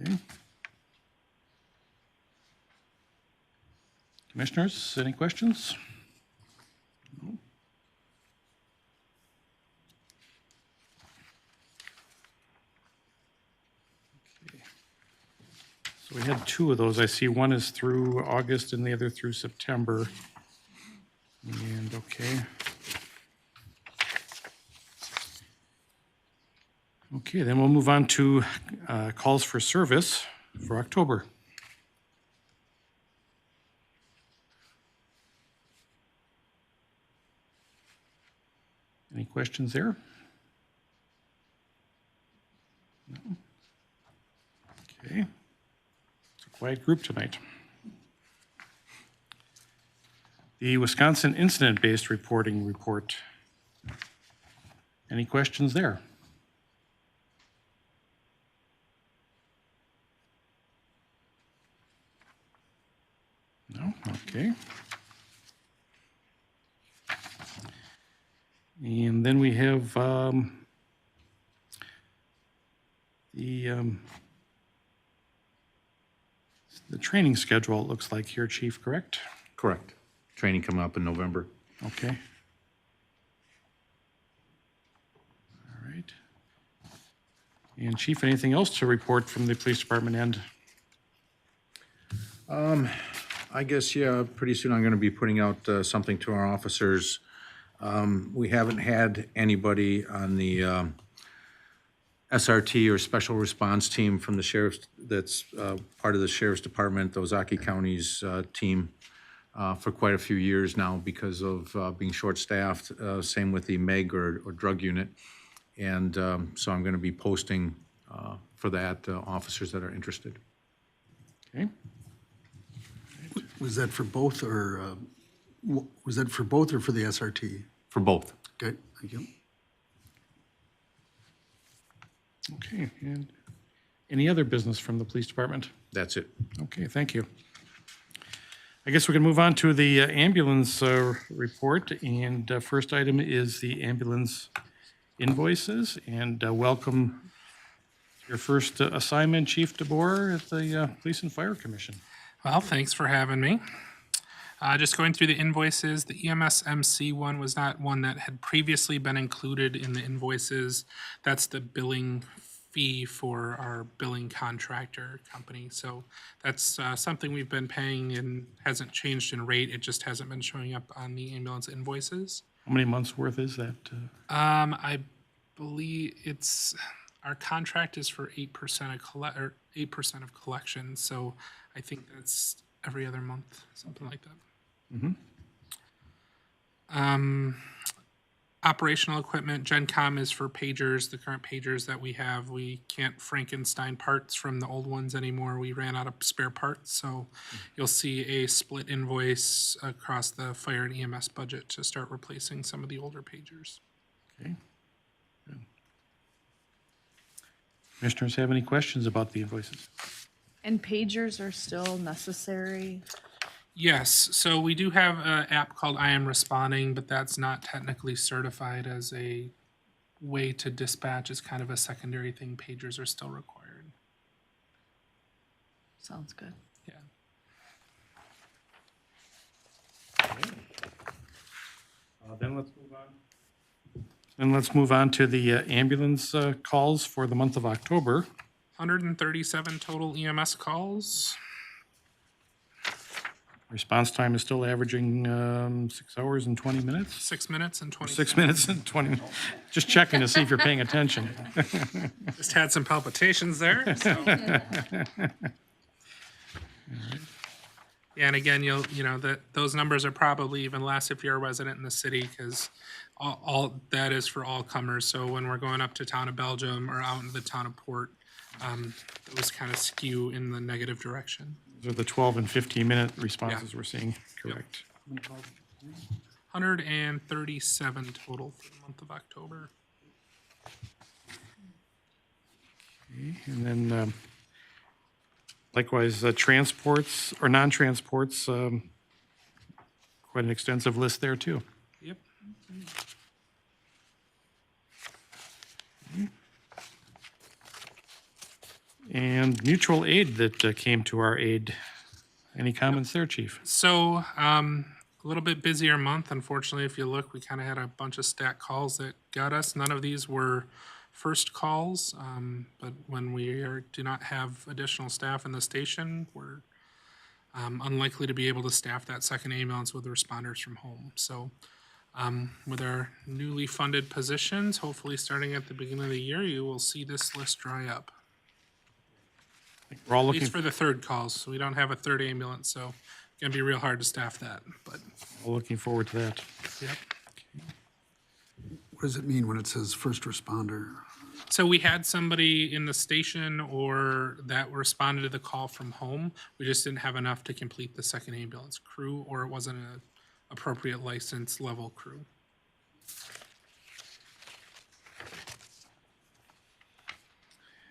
Okay. Commissioners, any questions? No? Okay. So we had two of those. I see one is through August and the other through September. And okay. Okay, then we'll move on to calls for service for October. Any questions there? No? Okay. It's a quiet group tonight. The Wisconsin Incident-Based Reporting Report. Any questions there? No? Okay. And then we have the training schedule, it looks like here, Chief, correct? Correct. Training coming up in November. Okay. All right. And Chief, anything else to report from the police department end? I guess, yeah, pretty soon I'm going to be putting out something to our officers. We haven't had anybody on the SRT or Special Response Team from the sheriff's, that's part of the Sheriff's Department, the Ozaki County's team, for quite a few years now because of being short-staffed. Same with the MEG or drug unit. And so I'm going to be posting for that, officers that are interested. Okay. Was that for both or was that for both or for the SRT? For both. Okay, thank you. Okay. And any other business from the police department? That's it. Okay, thank you. I guess we can move on to the ambulance report. And first item is the ambulance invoices. And welcome your first assignment, Chief DeBoer, at the Police and Fire Commission. Well, thanks for having me. Just going through the invoices, the EMS MC one was not one that had previously been included in the invoices. That's the billing fee for our billing contractor company. So that's something we've been paying and hasn't changed in rate. It just hasn't been showing up on the ambulance invoices. How many months worth is that? I believe our contract is for 8% of 8% of collections. So I think that's every other month, something like that. Operational equipment, GenCom is for pagers, the current pagers that we have. We can't Frankenstein parts from the old ones anymore. We ran out of spare parts. So you'll see a split invoice across the fire and EMS budget to start replacing some of the older pagers. Okay. Good. Commissioners have any questions about the invoices? And pagers are still necessary? Yes, so we do have an app called I Am Responding, but that's not technically certified as a way to dispatch. It's kind of a secondary thing. Pagers are still required. Sounds good. Yeah. Then let's move on. Then let's move on to the ambulance calls for the month of October. 137 total EMS calls. Response time is still averaging 6 hours and 20 minutes? 6 minutes and 20 6 minutes and 20, just checking to see if you're paying attention. Just had some palpitations there. So. Yeah, and again, those numbers are probably even less if you're a resident in the city, because all that is for all comers. So when we're going up to town of Belgium or out into the town of Port, those kind of skew in the negative direction. Those are the 12 and 15-minute responses we're seeing, correct? 137 total for the month of October. Okay, and then likewise, transports or non-transports, quite an extensive list there too. Yep. And mutual aid that came to our aid. Any comments there, Chief? So, a little bit busier month. Unfortunately, if you look, we kind of had a bunch of stat calls that got us. None of these were first calls, but when do not have additional staff in the station, we're unlikely to be able to staff that second ambulance with responders from home. So, with our newly funded positions, hopefully starting at the beginning of the year, you will see this list dry up. We're all At looking, least for the third calls, so we don't have a third ambulance, so it's gonna be real hard to staff that, but, all looking forward to that. yep. What does it mean when it says first responder? So we had somebody in the station or that responded to the call from home. We just didn't have enough to complete the second ambulance crew, or it wasn't a appropriate license level crew.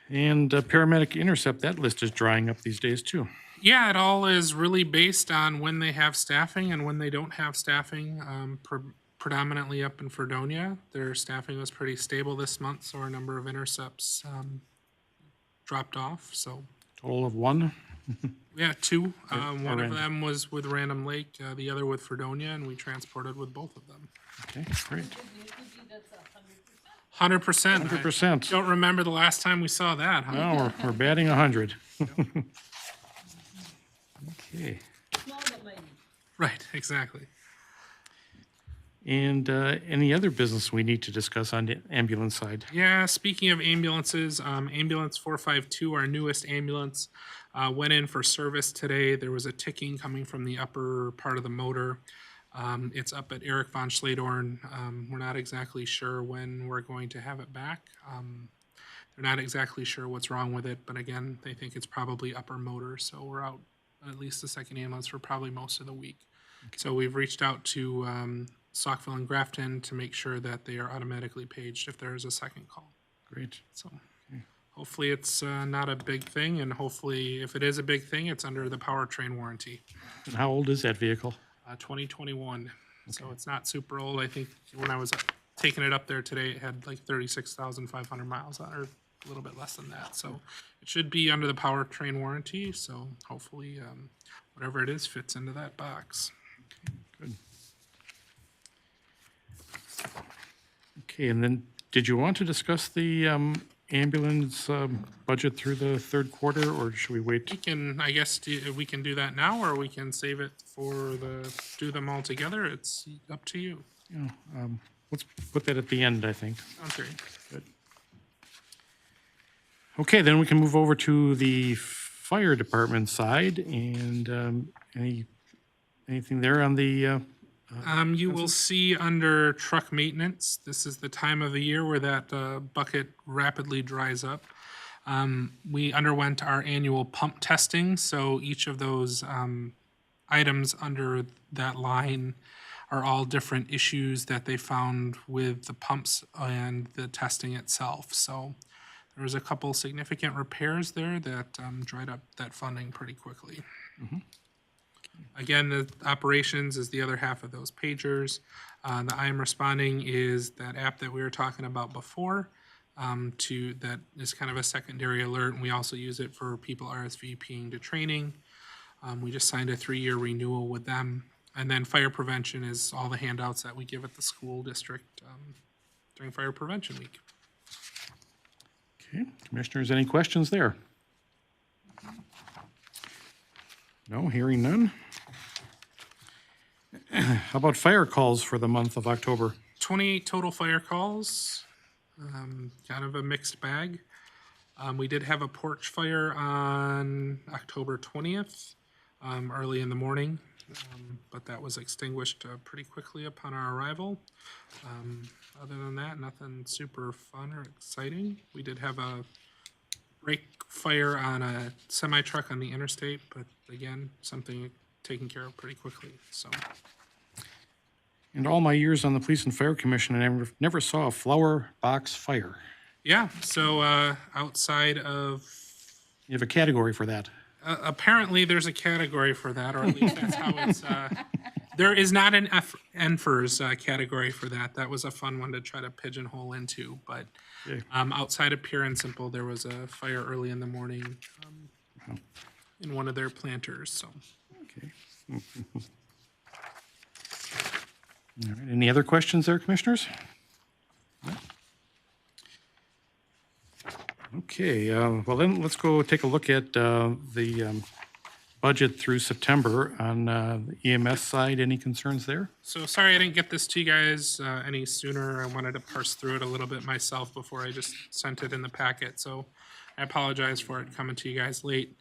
And paramedic intercept, that list is drying up these days too. Yeah, it all is really based on when they have staffing and when they don't have staffing. Predominantly up in Fredonia, their staffing was pretty stable this month, so our number of intercepts dropped off. So Total of one. yeah, two. One of Random. them was with Random Lake, the other with Fredonia, and we transported with both of them. Okay, great. 100%. 100%. Don't remember the last time we saw that, huh? No, we're batting 100. Okay. Right, exactly. And any other business we need to discuss on the ambulance side? Yeah, speaking of ambulances, ambulance 452, our newest ambulance, went in for service today. There was a ticking coming from the upper part of the motor. It's up at Eric von Schledorn. We're not exactly sure when we're going to have it back. They're not exactly sure what's wrong with it, but again, they think it's probably upper motor, so we're out at least the second ambulance for probably most of the week. So we've reached out to Saukville and Grafton to make sure that they are automatically paged if there is a second call. Great. So hopefully it's not a big thing, and hopefully if it is a big thing, it's under the powertrain warranty. And how old is that vehicle? 2021, so it's not super old. I think when I was taking it up there today, it had like 36,500 miles on it, or a little bit less than that. So it should be under the powertrain warranty, so hopefully whatever it is fits into that box. Good. Okay, and then did you want to discuss the ambulance budget through the third quarter, or should we wait? We can, I guess, we can do that now, or we can save it for do them all together. It's up to you. Let's put that at the end, I think. Sounds great. Good. Okay, then we can move over to the fire department side, and anything there on the, You will see under truck maintenance, this is the time of the year where that bucket rapidly dries up. We underwent our annual pump testing, so each of those items under that line are all different issues that they found with the pumps and the testing itself. So there was a couple significant repairs there that dried up that funding pretty quickly. Again, the operations is the other half of those pagers. The I Am Responding is that app that we were talking about before. That is kind of a secondary alert, and we also use it for people RSVPing to training. We just signed a 3-year renewal with them. And then fire prevention is all the handouts that we give at the school district during Fire Prevention Week. okay, commissioners, any questions there? No, hearing none. How about fire calls for the month of October? 28 total fire calls, kind of a mixed bag. We did have a porch fire on October 20th, early in the morning, but that was extinguished pretty quickly upon our arrival. Other than that, nothing super fun or exciting. We did have a brake fire on a semi-truck on the interstate, but again, something taken care of pretty quickly, so. In all my years on the Police and Fire Commission, I never saw a flower box fire. Yeah, so outside of, You have a category for that. apparently there's a category for that, or at least that's how it's, there is not an NFIRS category for that. That was a fun one to try to pigeonhole into, but Okay. Outside of Pure and Simple, there was a fire early in the morning in one of their planters, so. Okay. All right, any other questions there, commissioners? No? Okay, well then, let's go take a look at the budget through September on the EMS side. Any concerns there? So sorry I didn't get this to you guys any sooner. I wanted to parse through it a little bit myself before I just sent it in the packet. So I apologize for it coming to you guys late.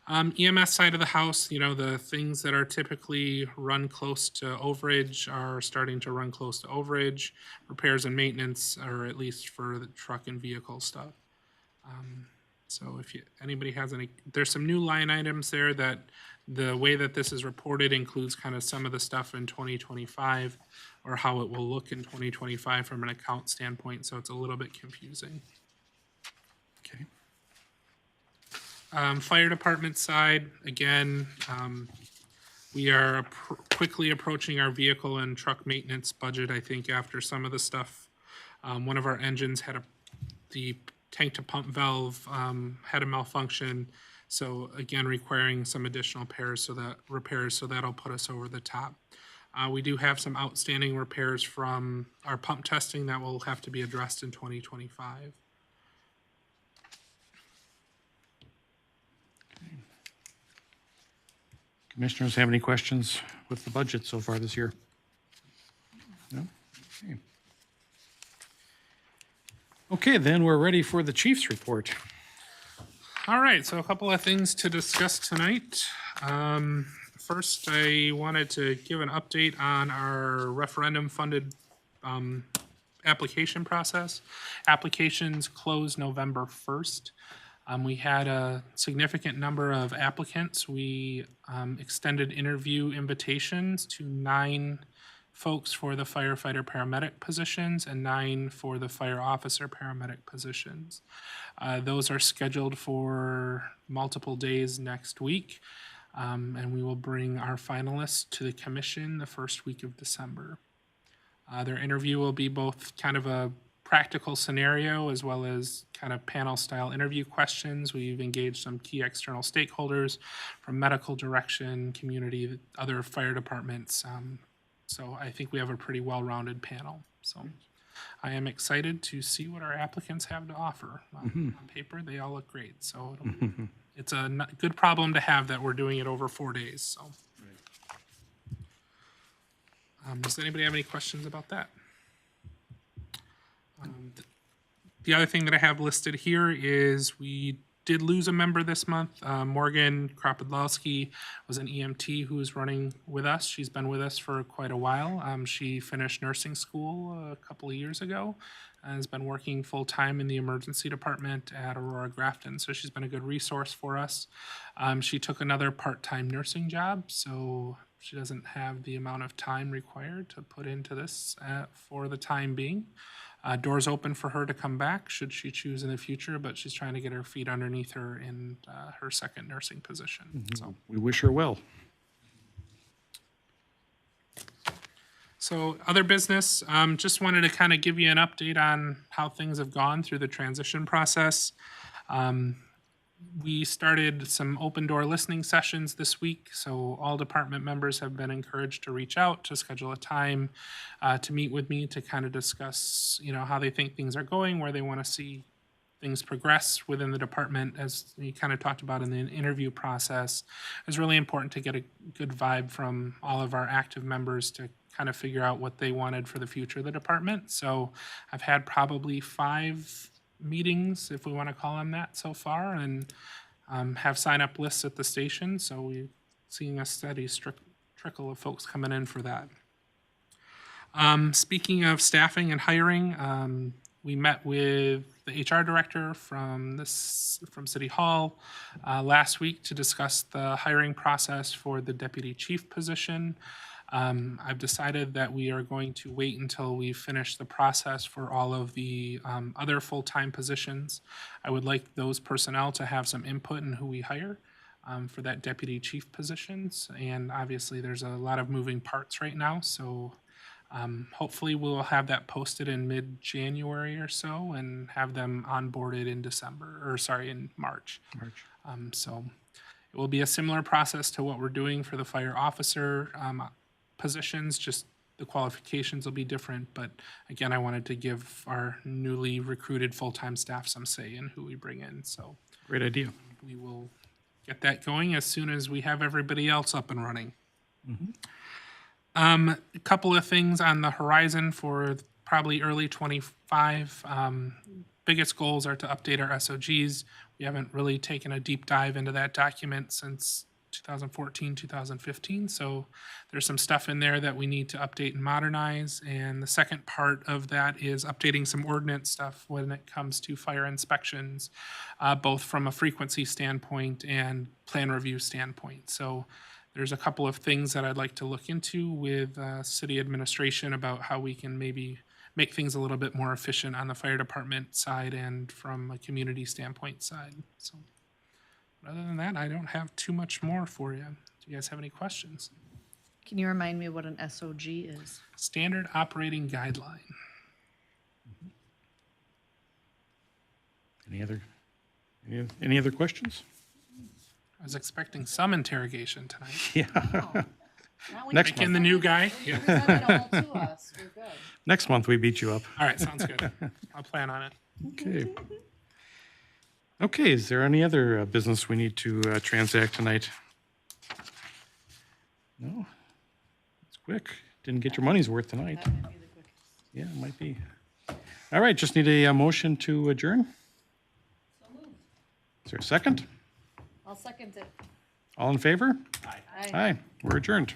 EMS side of the house, you know, the things that are typically run close to overage are starting to run close to overage. Repairs and maintenance, or at least for the truck and vehicle stuff. So if anybody has any, there's some new line items there that the way that this is reported includes kind of some of the stuff in 2025 or how it will look in 2025 from an account standpoint. So it's a little bit confusing. Okay. Fire department side, again, we are quickly approaching our vehicle and truck maintenance budget, I think, after some of the stuff. One of our engines had the tank to pump valve had a malfunction. So again, requiring some additional repairs, so that'll put us over the top. We do have some outstanding repairs from our pump testing that will have to be addressed in 2025. Commissioners have any questions with the budget so far this year? No? Okay. Okay, then we're ready for the chief's report. All right, so a couple of things to discuss tonight. First, I wanted to give an update on our referendum-funded application process. Applications closed November 1st. We had a significant number of applicants. We extended interview invitations to 9 folks for the firefighter paramedic positions and 9 for the fire officer paramedic positions. Those are scheduled for multiple days next week, and we will bring our finalists to the commission the first week of December. Their interview will be both kind of a practical scenario as well as kind of panel style interview questions. We've engaged some key external stakeholders from medical direction, community, other fire departments. So I think we have a pretty well-rounded panel. So I am excited to see what our applicants have to offer. On paper, they all look great. So it's a good problem to have that we're doing it over 4 days. So does anybody have any questions about that? The other thing that I have listed here is we did lose a member this month. Morgan Kropodlowski was an EMT who is running with us. She's been with us for quite a while. She finished nursing school a couple of years ago and has been working full-time in the emergency department at Aurora Grafton. So she's been a good resource for us. She took another part-time nursing job, so she doesn't have the amount of time required to put into this for the time being. Doors open for her to come back should she choose in the future, but she's trying to get her feet underneath her in her second nursing position. So, We wish her well. so other business, just wanted to kind of give you an update on how things have gone through the transition process. We started some open door listening sessions this week, so all department members have been encouraged to reach out to schedule a time to meet with me to kind of discuss, you know, how they think things are going, where they want to see things progress within the department. As we kind of talked about in the interview process, it's really important to get a good vibe from all of our active members to kind of figure out what they wanted for the future of the department. So I've had probably 5 meetings, if we want to call them that, so far, and have sign-up lists at the station. So we're seeing a steady trickle of folks coming in for that. Speaking of staffing and hiring, we met with the HR director from City Hall last week to discuss the hiring process for the deputy chief position. I've decided that we are going to wait until we finish the process for all of the other full-time positions. I would like those personnel to have some input in who we hire for that deputy chief positions. And obviously, there's a lot of moving parts right now, so Hopefully, we'll have that posted in mid-January or so and have them onboarded in in March. So it will be a similar process to what we're doing for the fire officer positions, just the qualifications will be different. But again, I wanted to give our newly recruited full-time staff some say in who we bring in. So Great idea. we will get that going as soon as we have everybody else up and running. A couple of things on the horizon for probably early 25. Biggest goals are to update our SOGs. We haven't really taken a deep dive into that document since 2014, 2015. So there's some stuff in there that we need to update and modernize. And the second part of that is updating some ordinance stuff when it comes to fire inspections, both from a frequency standpoint and plan review standpoint. So there's a couple of things that I'd like to look into with city administration about how we can maybe make things a little bit more efficient on the fire department side and from a community standpoint side. So other than that, I don't have too much more for you. Do you guys have any questions? Can you remind me what an SOG is? Standard operating guideline. Any other questions? I was expecting some interrogation tonight. Yeah. Next in the new guy. Yeah. Next month, we beat you up. All right, sounds good. I'll plan on it. Okay. Okay, is there any other business we need to transact tonight? No? It's quick. Didn't get your money's worth tonight. Yeah, it might be. All right, just need a motion to adjourn. Is there a second? I'll second it. All in favor? Aye. Aye, we're adjourned.